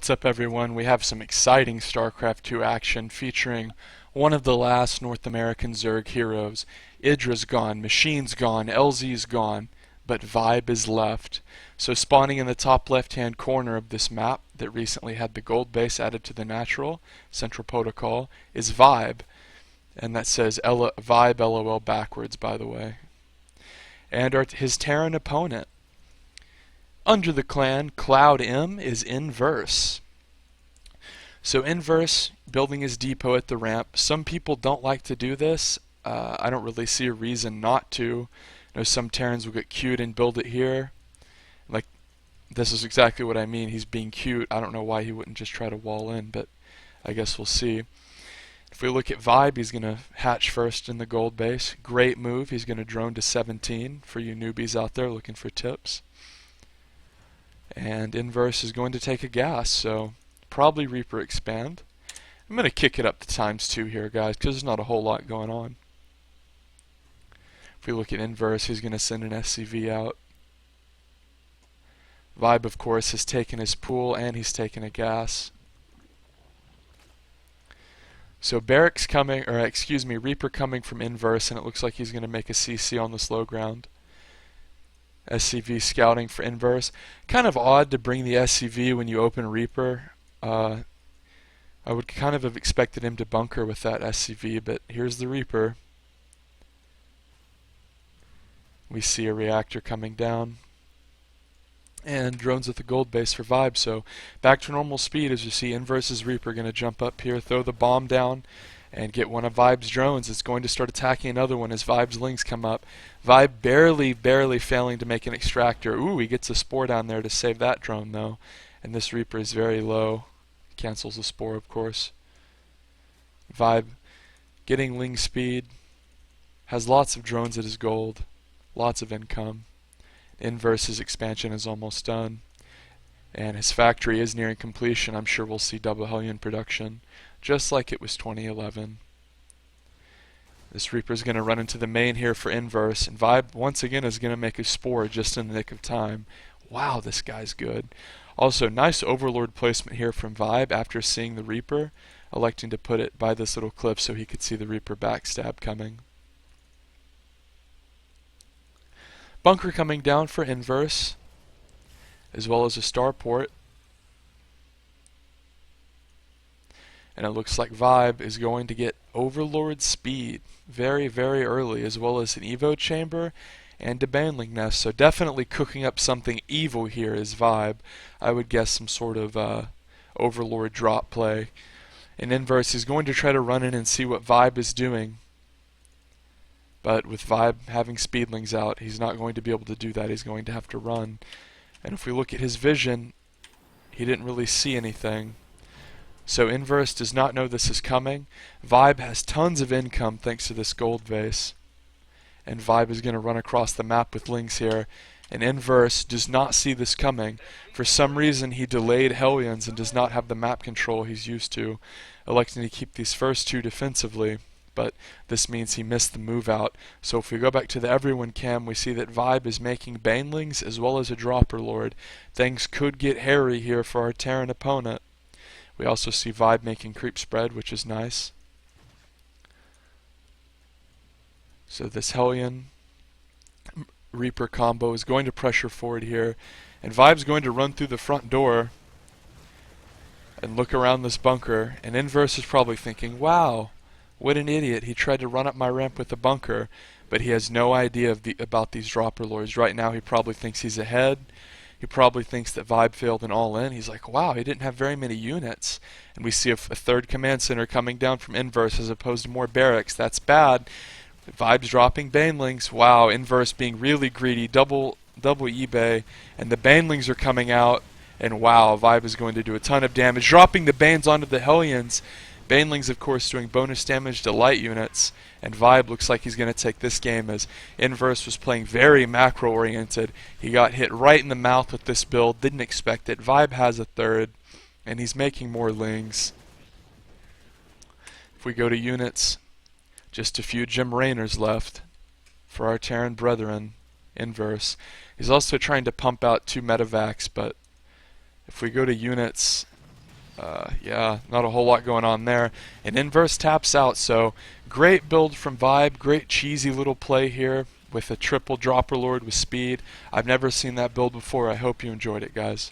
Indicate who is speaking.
Speaker 1: What's up, everyone? We have some exciting StarCraft 2 action featuring one of the last North American Zerg heroes. Idra's gone, Machine's gone, LZ's gone, but Vibe is left. So spawning in the top left-hand corner of this map that recently had the gold base added to the natural central protocol is Vibe. And that says Vibe LOL backwards, by the way. And his Terran opponent. Under the clan, Cloud M is InverSe. So InverSe building his depot at the ramp. Some people don't like to do this. I don't really see a reason not to. You know, some Terrans will get cute and build it here. Like, this is exactly what I mean. He's being cute. I don't know why he wouldn't just try to wall in, but I guess we'll see. If we look at Vibe, he's going to hatch first in the gold base. Great move. He's going to drone to 17 for you newbies out there looking for tips. And InverSe is going to take a gas, so probably Reaper expand. I'm going to kick it up to ×2 here, guys, because there's not a whole lot going on. If we look at InverSe, he's going to send an SCV out. Vibe, of course, has taken his pool and he's taken a gas. So Barracks coming, or excuse me, Reaper coming from InverSe, and it looks like he's going to make a CC on this low ground. SCV scouting for InverSe. Kind of odd to bring the SCV when you open Reaper. I would kind of have expected him to bunker with that SCV, but here's the Reaper. We see a reactor coming down. And drones at the gold base for Vibe, so back to normal speed as you see InverSe's Reaper going to jump up here, throw the bomb down, and get one of Vibe's drones. It's going to start attacking another one as Vibe's lings come up. Vibe barely failing to make an extractor. Ooh, he gets a spore down there to save that drone though. And this Reaper is very low. Cancels the spore, of course. Vibe getting ling speed. Has lots of drones at his gold. Lots of income. InverSe's expansion is almost done. And his factory is nearing completion. I'm sure we'll see double Hellion production, just like it was 2011. This Reaper's going to run into the main here for InverSe, and Vibe once again is going to make a spore just in the nick of time. Wow, this guy's good. Also, nice Overlord placement here from Vibe after seeing the Reaper, electing to put it by this little cliff so he could see the Reaper backstab coming. Bunker coming down for InverSe, as well as a starport. And it looks like Vibe is going to get Overlord speed very early, as well as an Evo chamber and a Banling nest. So definitely cooking up something evil here is Vibe. I would guess some sort of Overlord drop play. And InverSe is going to try to run in and see what Vibe is doing. But with Vibe having speedlings out, he's not going to be able to do that. He's going to have to run. And if we look at his vision, he didn't really see anything. So InverSe does not know this is coming. Vibe has tons of income thanks to this gold vase. And Vibe is going to run across the map with lings here. And InverSe does not see this coming. For some reason he delayed Hellions and does not have the map control he's used to, electing to keep these first two defensively. But this means he missed the move out. So if we go back to the everyone cam, we see that Vibe is making Banelings as well as a Dropper Lord. Things could get hairy here for our Terran opponent. We also see Vibe making creep spread, which is nice. So this Hellion Reaper combo is going to pressure forward here. And Vibe's going to run through the front door and look around this bunker. And InverSe is probably thinking, wow, what an idiot. He tried to run up my ramp with a bunker, but he has no idea about these Dropper Lords. Right now he probably thinks he's ahead. He probably thinks that Vibe failed an all-in. He's like, wow, he didn't have very many units. And we see a third command center coming down from InverSe as opposed to more barracks. That's bad. Vibe's dropping Banelings. Wow, InverSe being really greedy. Double eBay. And the Banelings are coming out. And wow, Vibe is going to do a ton of damage. Dropping the Banes onto the Hellions. Banelings, of course, doing bonus damage to light units, and Vibe looks like he's going to take this game as InverSe was playing very macro-oriented. He got hit right in the mouth with this build, didn't expect it. Vibe has a third, and he's making more lings. If we go to units, just a few Jim Raynors left for our Terran brethren, InverSe. He's also trying to pump out 2 medevacs, but if we go to units, Yeah, not a whole lot going on there. And Inverse taps out, so great build from Vibe, great cheesy little play here with a triple Dropper Lord with speed. I've never seen that build before. I hope you enjoyed it, guys.